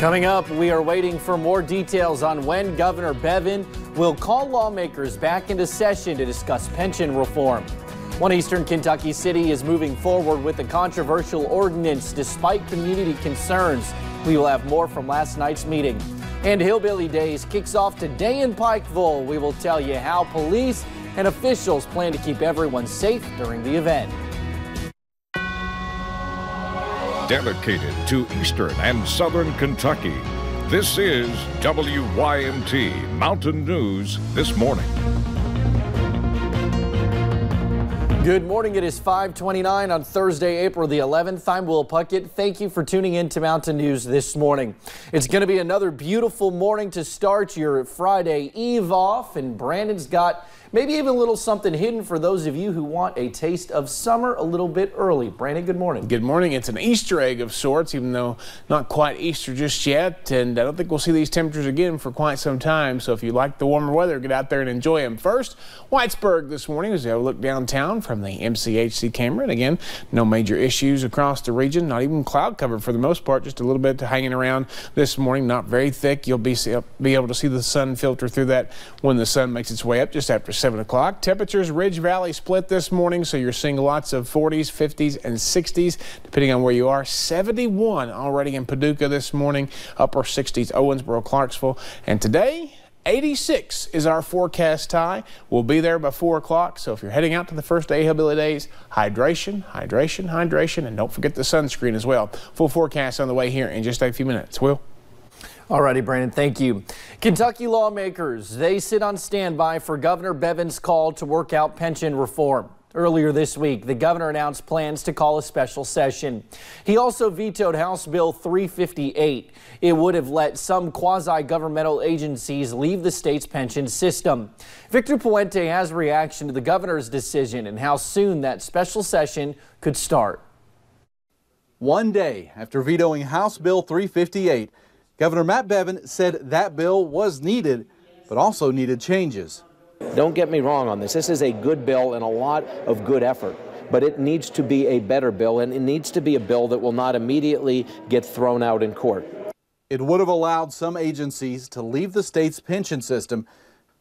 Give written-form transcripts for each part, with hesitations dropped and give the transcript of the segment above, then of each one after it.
Coming up, we are waiting for more details on when Governor Bevin will call lawmakers back into session to discuss pension reform. One eastern Kentucky city is moving forward with a controversial ordinance despite community concerns. We will have more from last night's meeting. And Hillbilly Days kicks off today in Pikeville. We will tell you how police and officials plan to keep everyone safe during the event. Dedicated to eastern and southern Kentucky, this is WYMT Mountain News This Morning. Good morning. It is 5:29 on Thursday, April the 11th. I'm Will Puckett. Thank you for tuning in to Mountain News This Morning. It's going to be another beautiful morning to start your Friday Eve off, and Brandon's got maybe even a little something hidden for those of you who want a taste of summer a little bit early. Brandon, good morning. Good morning. It's an Easter egg of sorts, even though not quite Easter just yet. And I don't think we'll see these temperatures again for quite some time. So if you like the warmer weather, get out there and enjoy them. First, Whitesburg this morning as we have a look downtown from the MCHC camera. And again, no major issues across the region, not even cloud cover for the most part, just a little bit hanging around this morning, not very thick. You'll be able to see the sun filter through that when the sun makes its way up just after 7 o'clock. Temperatures, Ridge Valley split this morning, so you're seeing lots of 40s, 50s, and 60s, depending on where you are. 71 already in Paducah this morning, upper 60s, Owensboro, Clarksville. And today, 86 is our forecast high. We'll be there by 4 o'clock, so if you're heading out to the first day of Hillbilly Days, hydration, hydration, hydration, and don't forget the sunscreen as well. Full forecast on the way here in just a few minutes. Will? Alrighty, Brandon, thank you. Kentucky lawmakers, they sit on standby for Governor Bevin's call to work out pension reform. Earlier this week, the governor announced plans to call a special session. He also vetoed House Bill 358. It would have let some quasi-governmental agencies leave the state's pension system. Victor Puente has a reaction to the governor's decision and how soon that special session could start. One day after vetoing House Bill 358, Governor Matt Bevin said that bill was needed, but also needed changes. Don't get me wrong on this. This is a good bill and a lot of good effort, but it needs to be a better bill, and it needs to be a bill that will not immediately get thrown out in court. It would have allowed some agencies to leave the state's pension system.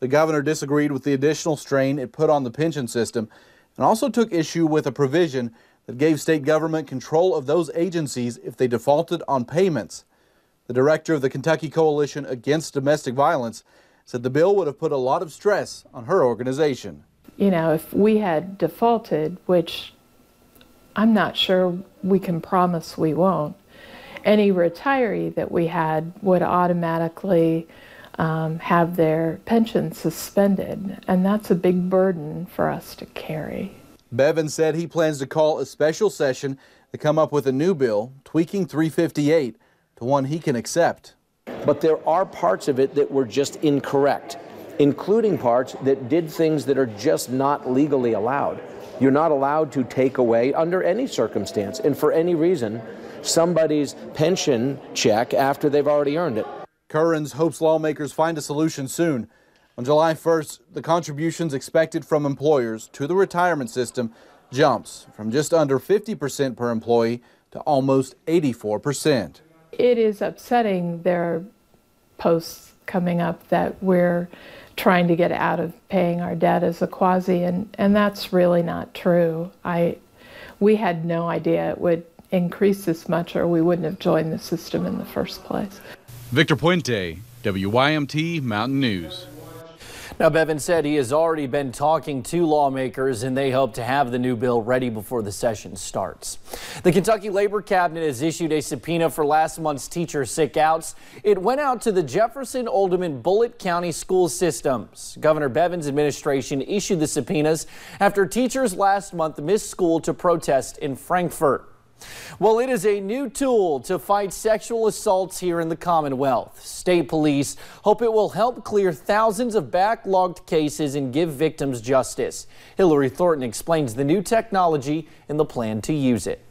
The governor disagreed with the additional strain it put on the pension system and also took issue with a provision that gave state government control of those agencies if they defaulted on payments. The director of the Kentucky Coalition Against Domestic Violence said the bill would have put a lot of stress on her organization. You know, if we had defaulted, which I'm not sure we can promise we won't, any retiree that we had would automatically have their pension suspended, and that's a big burden for us to carry. Bevin said he plans to call a special session to come up with a new bill, tweaking 358 to one he can accept. But there are parts of it that were just incorrect, including parts that did things that are just not legally allowed. You're not allowed to take away, under any circumstance and for any reason, somebody's pension check after they've already earned it. Currens hopes lawmakers find a solution soon. On July 1st, the contributions expected from employers to the retirement system jumps from just under 50% per employee to almost 84%. It is upsetting. There are posts coming up that we're trying to get out of paying our debt as a quasi, and that's really not true. We had no idea it would increase this much, or we wouldn't have joined the system in the first place. Victor Puente, WYMT Mountain News. Now, Bevin said he has already been talking to lawmakers, and they hope to have the new bill ready before the session starts. The Kentucky Labor Cabinet has issued a subpoena for last month's teacher sick outs. It went out to the Jefferson, Oldham, and Bullitt County school systems. Governor Bevin's administration issued the subpoenas after teachers last month missed school to protest in Frankfort. Well, it is a new tool to fight sexual assaults here in the Commonwealth. State police hope it will help clear thousands of backlogged cases and give victims justice. Hillary Thornton explains the new technology and the plan to use it.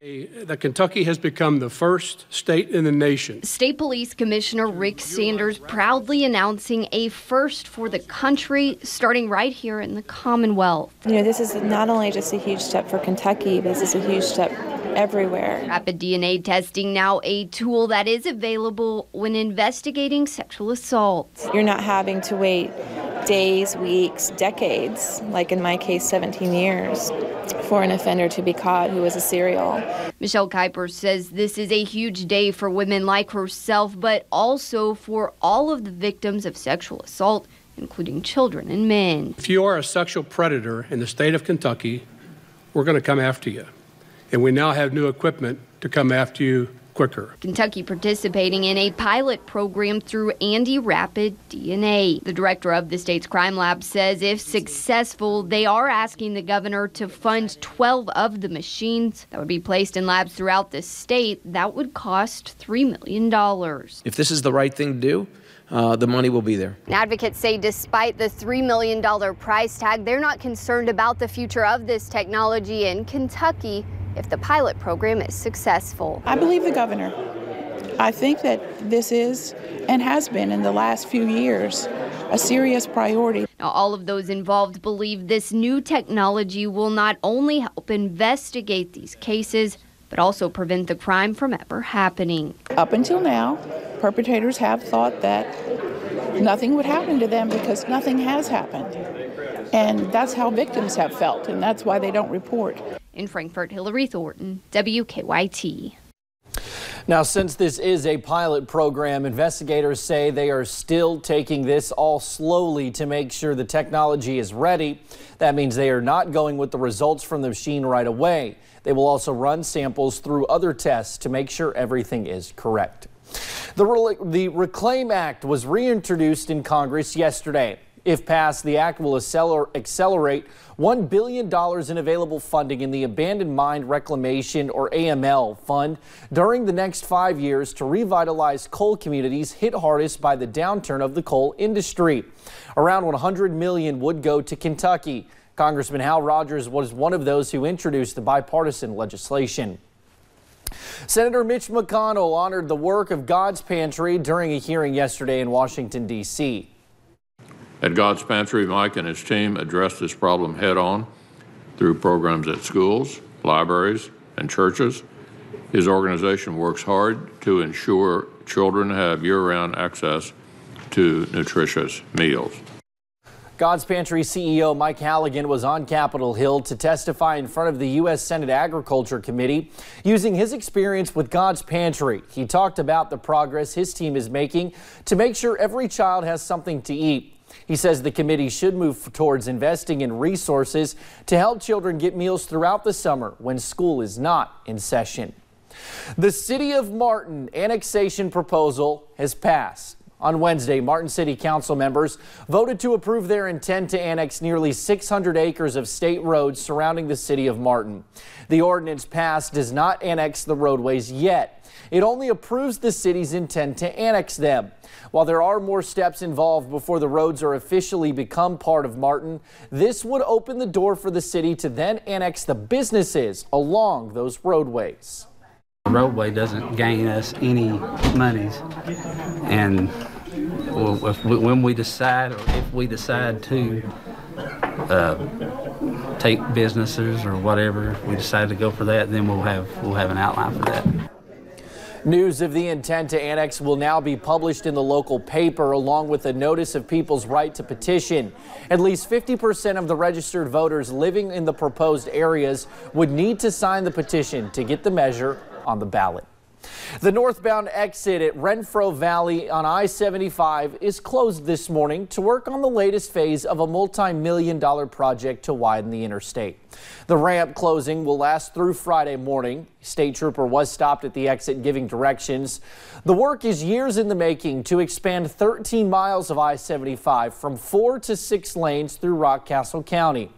That Kentucky has become the first state in the nation. State Police Commissioner Rick Sanders proudly announcing a first for the country, starting right here in the Commonwealth. You know, this is not only just a huge step for Kentucky, this is a huge step everywhere. Rapid DNA testing now a tool that is available when investigating sexual assaults. You're not having to wait days, weeks, decades, like in my case 17 years, for an offender to be caught who was a serial. Michelle Kuiper says this is a huge day for women like herself, but also for all of the victims of sexual assault, including children and men. If you are a sexual predator in the state of Kentucky, we're going to come after you. And we now have new equipment to come after you quicker. Kentucky participating in a pilot program through Andy Rapid DNA. The director of the state's crime lab says if successful, they are asking the governor to fund 12 of the machines that would be placed in labs throughout the state. That would cost $3 million. If this is the right thing to do, the money will be there. Advocates say despite the $3 million price tag, they're not concerned about the future of this technology in Kentucky if the pilot program is successful. I believe the governor. I think that this is and has been in the last few years a serious priority. Now, all of those involved believe this new technology will not only help investigate these cases, but also prevent the crime from ever happening. Up until now, perpetrators have thought that nothing would happen to them because nothing has happened. And that's how victims have felt, and that's why they don't report. In Frankfort, Hillary Thornton, WKYT. Now, since this is a pilot program, investigators say they are still taking this all slowly to make sure the technology is ready. That means they are not going with the results from the machine right away. They will also run samples through other tests to make sure everything is correct. The Reclaim Act was reintroduced in Congress yesterday. If passed, the act will accelerate $1 billion in available funding in the Abandoned Mine Reclamation, or AML, fund during the next 5 years to revitalize coal communities hit hardest by the downturn of the coal industry. Around $100 million would go to Kentucky. Congressman Hal Rogers was one of those who introduced the bipartisan legislation. Senator Mitch McConnell honored the work of God's Pantry during a hearing yesterday in Washington, D.C. At God's Pantry, Mike and his team addressed this problem head-on through programs at schools, libraries, and churches. His organization works hard to ensure children have year-round access to nutritious meals. God's Pantry CEO Mike Halligan was on Capitol Hill to testify in front of the U.S. Senate Agriculture Committee using his experience with God's Pantry. He talked about the progress his team is making to make sure every child has something to eat. He says the committee should move towards investing in resources to help children get meals throughout the summer when school is not in session. The City of Martin annexation proposal has passed. On Wednesday, Martin City Council members voted to approve their intent to annex nearly 600 acres of state roads surrounding the city of Martin. The ordinance passed does not annex the roadways yet. It only approves the city's intent to annex them. While there are more steps involved before the roads are officially become part of Martin, this would open the door for the city to then annex the businesses along those roadways. The roadway doesn't gain us any monies, and when we decide, or if we decide to take businesses or whatever, we decide to go for that, then we'll have an outline for that. News of the intent to annex will now be published in the local paper along with a notice of people's right to petition. At least 50% of the registered voters living in the proposed areas would need to sign the petition to get the measure on the ballot. The northbound exit at Renfro Valley on I-75 is closed this morning to work on the latest phase of a multi-million-dollar project to widen the interstate. The ramp closing will last through Friday morning. State trooper was stopped at the exit giving directions. The work is years in the making to expand 13 miles of I-75 from 4 to 6 lanes through Rockcastle County.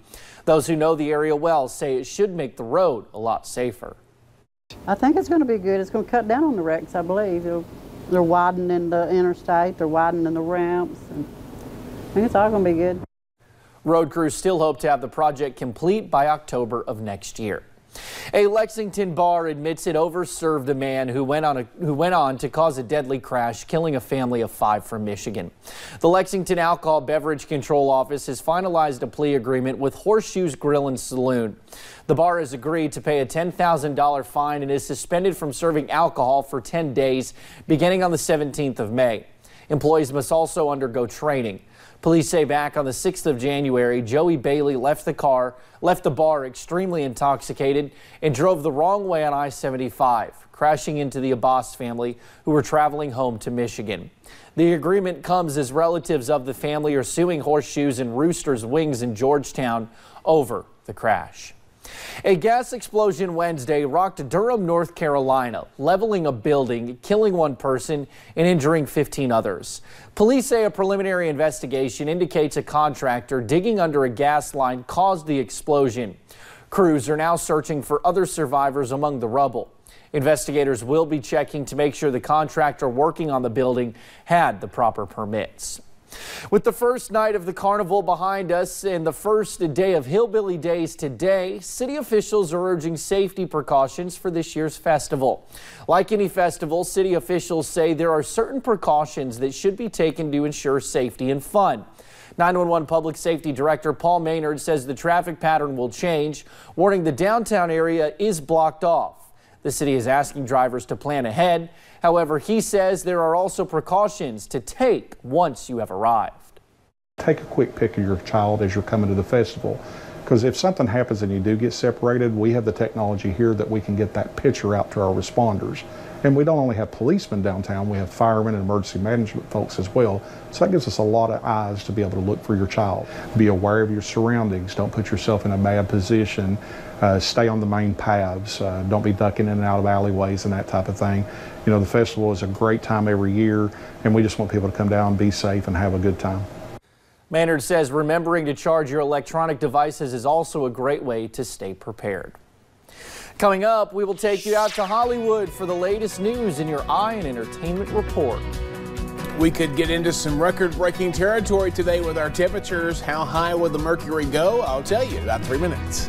Those who know the area well say it should make the road a lot safer. I think it's going to be good. It's going to cut down on the wrecks, I believe. They're widening the interstate, they're widening the ramps, and I think it's all going to be good. Road crews still hope to have the project complete by October of next year. A Lexington bar admits it overserved a man who went on to cause a deadly crash, killing a family of 5 from Michigan. The Lexington Alcohol Beverage Control Office has finalized a plea agreement with Horseshoes Grill and Saloon. The bar has agreed to pay a $10,000 fine and is suspended from serving alcohol for 10 days beginning on the 17th of May. Employees must also undergo training. Police say back on the 6th of January, Joey Bailey left the bar extremely intoxicated and drove the wrong way on I-75, crashing into the Abbas family who were traveling home to Michigan. The agreement comes as relatives of the family are suing Horseshoes and Rooster's Wings in Georgetown over the crash. A gas explosion Wednesday rocked Durham, North Carolina, leveling a building, killing 1 person and injuring 15 others. Police say a preliminary investigation indicates a contractor digging under a gas line caused the explosion. Crews are now searching for other survivors among the rubble. Investigators will be checking to make sure the contractor working on the building had the proper permits. With the first night of the carnival behind us and the first day of Hillbilly Days today, city officials are urging safety precautions for this year's festival. Like any festival, city officials say there are certain precautions that should be taken to ensure safety and fun. 911 Public Safety Director Paul Maynard says the traffic pattern will change, warning the downtown area is blocked off. The city is asking drivers to plan ahead. However, he says there are also precautions to take once you have arrived. Take a quick pic of your child as you're coming to the festival, because if something happens and you do get separated, we have the technology here that we can get that picture out to our responders. And we don't only have policemen downtown, we have firemen and emergency management folks as well. So that gives us a lot of eyes to be able to look for your child. Be aware of your surroundings. Don't put yourself in a bad position. Stay on the main paths. Don't be ducking in and out of alleyways and that type of thing. You know, the festival is a great time every year, and we just want people to come down, be safe, and have a good time. Maynard says remembering to charge your electronic devices is also a great way to stay prepared. Coming up, we will take you out to Hollywood for the latest news in your Eye and Entertainment Report. We could get into some record-breaking territory today with our temperatures. How high will the mercury go? I'll tell you in about 3 minutes.